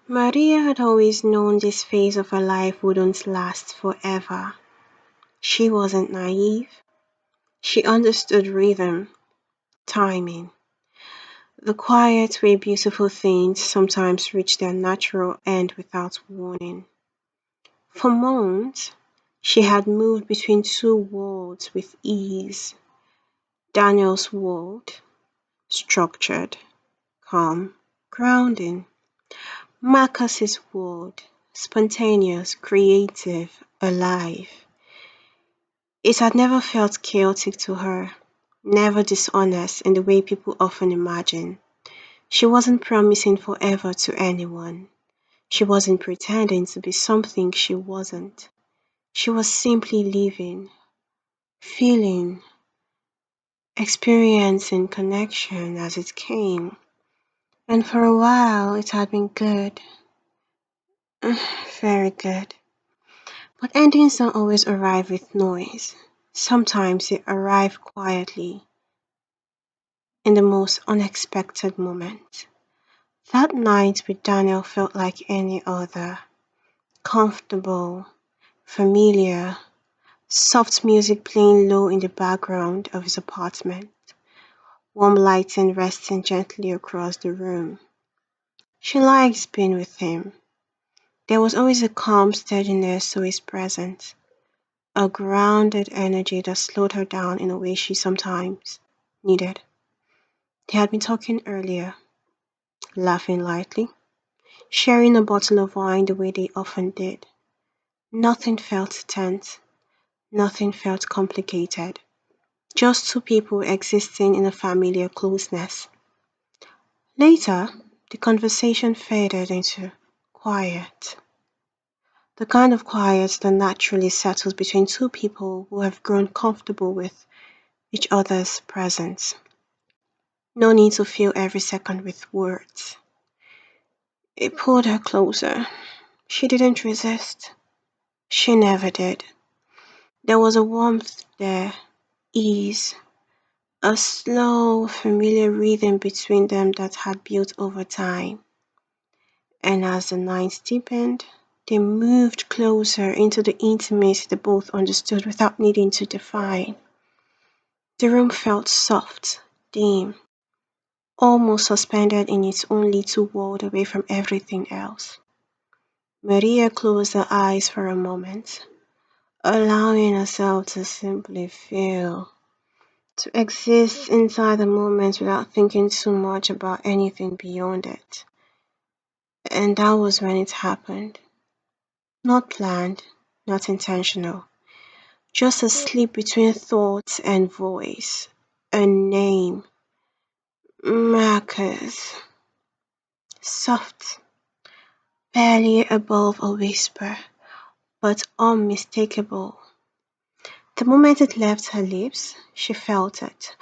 Maria had always known this phase of her life wouldn't last forever. She wasn't naive. She understood rhythm, timing, the quiet way beautiful things sometimes reach their natural end without warning. For months, she had moved between two worlds with ease. Daniel's world, structured, calm, grounding. Marcus's world, spontaneous, creative, alive. It had never felt chaotic to her, never dishonest in the way people often imagine. She wasn't promising forever to anyone. She wasn't pretending to be something she wasn't. She was simply living, feeling, experiencing connection as it came. And for a while, it had been good, very good. But endings don't always arrive with noise. Sometimes they arrive quietly, in the most unexpected moments. That night with Daniel felt like any other, comfortable, familiar, soft music playing low in the background of his apartment, warm lighting resting gently across the room. She liked being with him. There was always a calm steadiness to his presence, a grounded energy that slowed her down in a way she sometimes needed. They had been talking earlier, laughing lightly, sharing a bottle of wine the way they often did. Nothing felt tense, nothing felt complicated. Just two people existing in a familiar closeness. Later, the conversation faded into quiet. The kind of quiet that naturally settles between two people who have grown comfortable with each other's presence. No need to fill every second with words. It pulled her closer. She didn't resist. She never did. There was a warmth there, ease, a slow, familiar rhythm between them that had built over time. And as the night deepened, they moved closer into the intimacy they both understood without needing to define. The room felt soft, dim, almost suspended in its own little world away from everything else. Maria closed her eyes for a moment, allowing herself to simply feel, to exist inside the moment without thinking too much about anything beyond it. And that was when it happened. Not planned, not intentional, just a slip between thought and voice. A name, Marcus, soft, barely above a whisper, but unmistakable. The moment it left her lips, she felt it.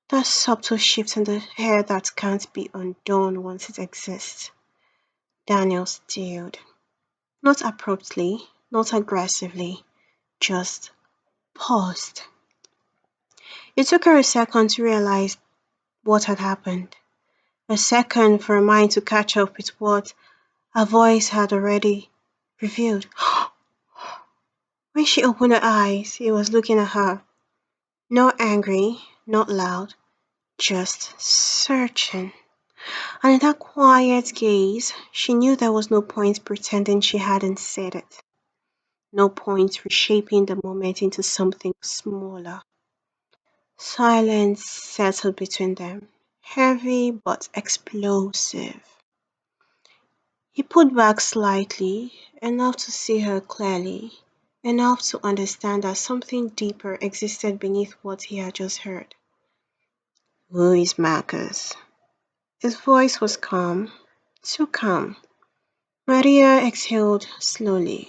That subtle shift in the air that can't be undone once it exists. Daniel stilled. Not abruptly, not aggressively, just paused. It took her a second to realize what had happened. A second for her mind to catch up with what her voice had already revealed. When she opened her eyes, he was looking at her. Not angry, not loud, just searching. And in that quiet gaze, she knew there was no point pretending she hadn't said it. No point reshaping the moment into something smaller. Silence settled between them, heavy but explosive. He pulled back slightly, enough to see her clearly, enough to understand that something deeper existed beneath what he had just heard. Who is Marcus? His voice was calm, too calm. Maria exhaled slowly.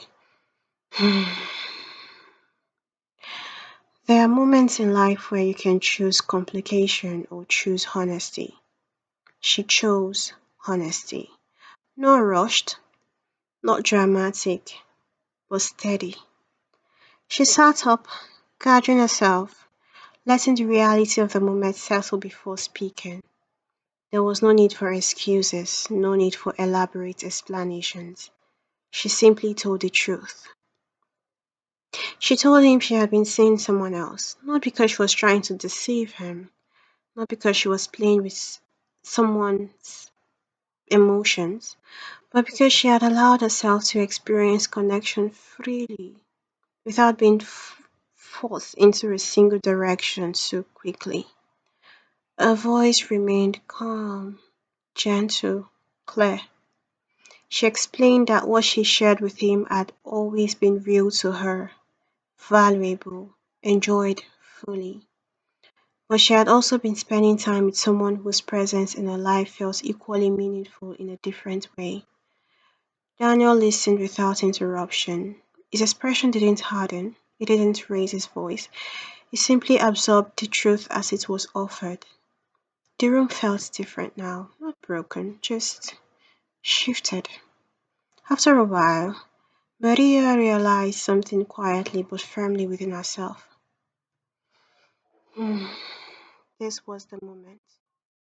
There are moments in life where you can choose complication or choose honesty. She chose honesty. Not rushed, not dramatic, but steady. She sat up, gathering herself, letting the reality of the moment settle before speaking. There was no need for excuses, no need for elaborate explanations. She simply told the truth. She told him she had been seeing someone else, not because she was trying to deceive him, not because she was playing with someone's emotions, but because she had allowed herself to experience connection freely without being forced into a single direction so quickly. Her voice remained calm, gentle, clear. She explained that what she shared with him had always been real to her, valuable, enjoyed fully. But she had also been spending time with someone whose presence in her life felt equally meaningful in a different way. Daniel listened without interruption. His expression didn't harden, he didn't raise his voice. He simply absorbed the truth as it was offered. The room felt different now, not broken, just shifted. After a while, Maria realized something quietly but firmly within herself. Hmm, this was the moment.